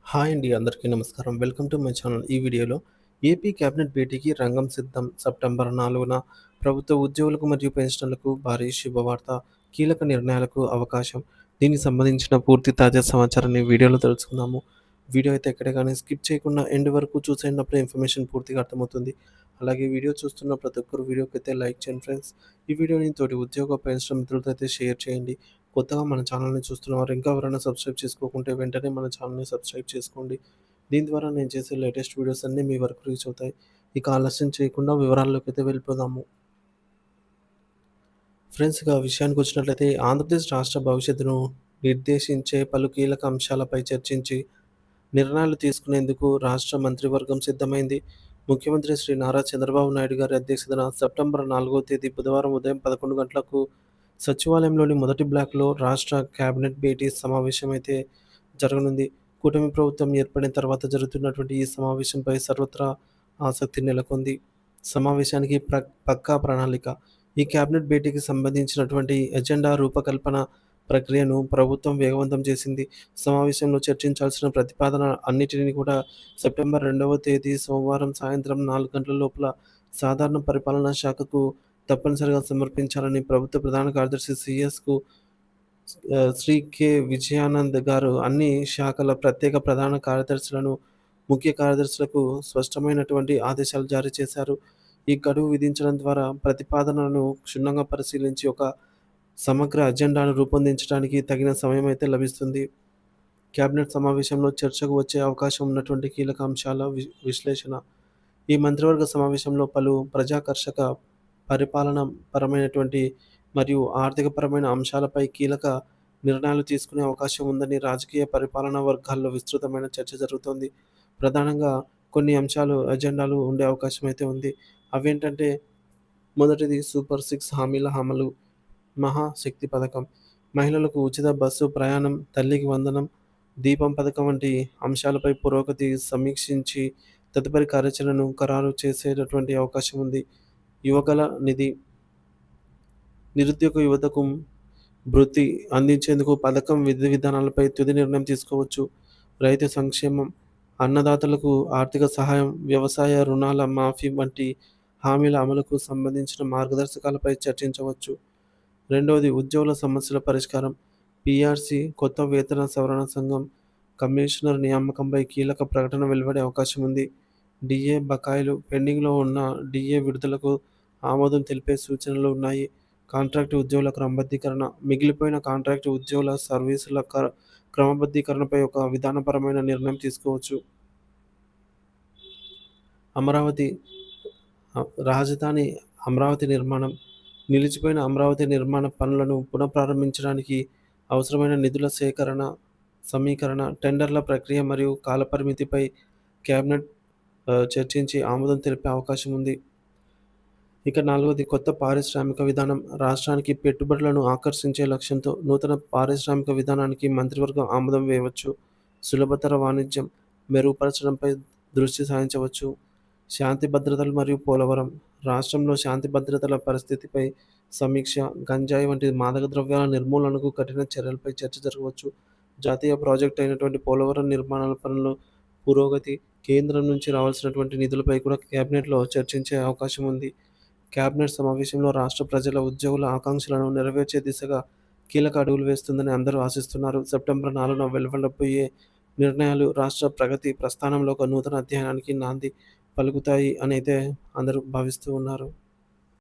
Hi అండి. అందరికీ నమస్కారం. Welcome to my channel. ఈ వీడియోలో ఏపీ కేబినెట్ భేటీకి రంగం సిద్ధం. సెప్టెంబర్ 4న ప్రభుత్వ ఉద్యోగులకు మరియు పెన్షనర్లకు భారీ శుభవార్త. కీలక నిర్ణయాలకు అవకాశం. దీనికి సంబంధించిన పూర్తి తాజా సమాచారాన్ని వీడియోలో తెలుసుకుందాము. వీడియో అయితే ఎక్కడ గాని స్కిప్ చేయకుండా ఎండ్ వరకు చూసేయండి. ఇన్ఫర్మేషన్ పూర్తిగా అర్థమవుతుంది. అలాగే వీడియో చూస్తున్న ప్రతి ఒక్కరు వీడియోకైతే లైక్ చేయండి ఫ్రెండ్స్. ఈ వీడియోని తోటి ఉద్యోగ పెన్షన్ మిత్రులతో అయితే షేర్ చేయండి. కొత్తగా మన ఛానల్‌ని చూస్తున్నవారు ఇంకా ఎవరైనా సబ్స్క్రైబ్ చేసుకోకుంటే వెంటనే మన ఛానల్‌ని సబ్స్క్రైబ్ చేసుకోండి. దీని ద్వారా నేను చేసే లేటెస్ట్ వీడియోస్ అన్నీ మీ వరకు రీచ్ అవుతాయి. ఇక ఆలస్యం చేయకుండా వివరాల్లోకైతే వెళ్ళిపోదాము. ఫ్రెండ్స్ ఇక విషయానికి వచ్చినట్లయితే ఆంధ్రప్రదేశ్ రాష్ట్ర భవిష్యత్తును నిర్దేశించే పలు కీలక అంశాలపై చర్చించి నిర్ణయాలు తీసుకునేందుకు రాష్ట్ర మంత్రివర్గం సిద్ధమైంది. ముఖ్యమంత్రి శ్రీ నారా చంద్రబాబు నాయుడు గారి అధ్యక్షతన సెప్టెంబర్ 4వ తేదీ బుధవారం ఉదయం 11 గంటలకు సచివాలయంలోని మొదటి బ్లాక్‌లో రాష్ట్ర కేబినెట్ భేటీ సమావేశం అయితే జరగనుంది. కూటమి ప్రభుత్వం ఏర్పడిన తర్వాత జరుగుతున్నటువంటి ఈ సమావేశంపై సర్వత్రా ఆసక్తి నెలకొంది. సమావేశానికి పక్కా ప్రణాళిక. ఈ కేబినెట్ భేటీకి సంబంధించినటువంటి ఎజెండా రూపకల్పన ప్రక్రియను ప్రభుత్వం వేగవంతం చేసింది. సమావేశంలో చర్చించాల్సిన ప్రతిపాదన అన్నిటిని కూడా సెప్టెంబర్ 2వ తేదీ సోమవారం సాయంత్రం 4 గంటల లోపల సాధారణ పరిపాలనా శాఖకు తప్పనిసరిగా సమర్పించాలని ప్రభుత్వ ప్రధాన కార్యదర్శి సీఎస్‌కు శ్రీ కె. విజయానంద్ గారు అన్ని శాఖల ప్రత్యేక ప్రధాన కార్యదర్శులను, ముఖ్య కార్యదర్శులకు స్పష్టమైనటువంటి ఆదేశాలు జారీ చేశారు. ఈ గడువు విధించడం ద్వారా ప్రతిపాదనలను క్షుణ్ణంగా పరిశీలించి ఒక సమగ్ర అజెండాను రూపొందించడానికి తగిన సమయం అయితే లభిస్తుంది. కేబినెట్ సమావేశంలో చర్చకు వచ్చే అవకాశం ఉన్నటువంటి కీలక అంశాల విశ్లేషణ. ఈ మంత్రివర్గ సమావేశంలో పలు ప్రజాకర్షక పరిపాలన పరమైనటువంటి మరియు ఆర్థికపరమైన అంశాలపై కీలక నిర్ణయాలు తీసుకునే అవకాశం ఉందని రాజకీయ పరిపాలనా వర్గాల్లో విస్తృతమైన చర్చ జరుగుతోంది. ప్రధానంగా కొన్ని అంశాలు ఎజెండాలు ఉండే అవకాశం అయితే ఉంది. అవేంటంటే మొదటిది సూపర్ 6 హామీల అమలు, మహాశక్తి పథకం, మహిళలకు ఉచిత బస్సు ప్రయాణం, తల్లికి వందనం, దీపం పథకం వంటి అంశాలపై పురోగతి సమీక్షించి తదుపరి కార్యాచరణను ఖరారు చేసేటటువంటి అవకాశం ఉంది. యువగల నిధి, నిరుద్యోగ యువతకు భృతి అందించేందుకు పథకం విధి విధానాలపై తుది నిర్ణయం తీసుకోవచ్చు. రైతు సంక్షేమం, అన్నదాతలకు ఆర్థిక సహాయం, వ్యవసాయ రుణాల మాఫీ వంటి హామీల అమలుకు సంబంధించిన మార్గదర్శకాలపై చర్చించవచ్చు. రెండవది ఉద్యోగుల సమస్యల పరిష్కారం. పీఆర్సీ, కొత్త వేతన సవరణ సంఘం, కమిషనర్ నియామకంపై కీలక ప్రకటన వెలువడే అవకాశం ఉంది. డీఏ బకాయిలు, పెండింగ్‌లో ఉన్న డీఏ విడుదలకు ఆమోదం తెలిపే సూచనలు ఉన్నాయి. కాంట్రాక్టు ఉద్యోగుల క్రమబద్ధీకరణ, మిగిలిపోయిన కాంట్రాక్టు ఉద్యోగుల సర్వీసుల క్రమబద్ధీకరణపై ఒక విధానపరమైన నిర్ణయం తీసుకోవచ్చు. అమరావతి రాజధాని అమరావతి నిర్మాణం, నిలిచిపోయిన అమరావతి నిర్మాణ పనులను పునఃప్రారంభించడానికి అవసరమైన నిధుల సేకరణ, సమీకరణ, టెండర్ల ప్రక్రియ మరియు కాలపరిమితిపై కేబినెట్ చర్చించి ఆమోదం తెలిపే అవకాశం ఉంది. ఇక నాలుగవది కొత్త పారిశ్రామిక విధానం. రాష్ట్రానికి పెట్టుబడులను ఆకర్షించే లక్ష్యంతో నూతన పారిశ్రామిక విధానానికి మంత్రివర్గం ఆమోదం వేయవచ్చు. సులభతర వాణిజ్యం మెరుగుపరచడంపై దృష్టి సారించవచ్చు. శాంతి భద్రతలు మరియు పోలవరం. రాష్ట్రంలో శాంతి భద్రతల పరిస్థితిపై సమీక్ష, గంజాయి వంటి మాదక ద్రవ్యాల నిర్మూలనకు కఠిన చర్యలపై చర్చ జరగవచ్చు. జాతీయ ప్రాజెక్ట్ అయినటువంటి పోలవరం నిర్మాణాల పనులు పురోగతి, కేంద్రం నుంచి రావాల్సినటువంటి నిధులపై కూడా కేబినెట్‌లో చర్చించే అవకాశం ఉంది. కేబినెట్ సమావేశంలో రాష్ట్ర ప్రజల, ఉద్యోగుల ఆకాంక్షలను నెరవేర్చే దిశగా కీలక అడుగులు వేస్తుందని అందరూ ఆశిస్తున్నారు. సెప్టెంబర్ 4న వెలువడబోయే నిర్ణయాలు రాష్ట్ర ప్రగతి ప్రస్థానంలో ఒక నూతన అధ్యాయానికి నాంది పలుకుతాయి అనైతే అందరూ భావిస్తూ ఉన్నారు.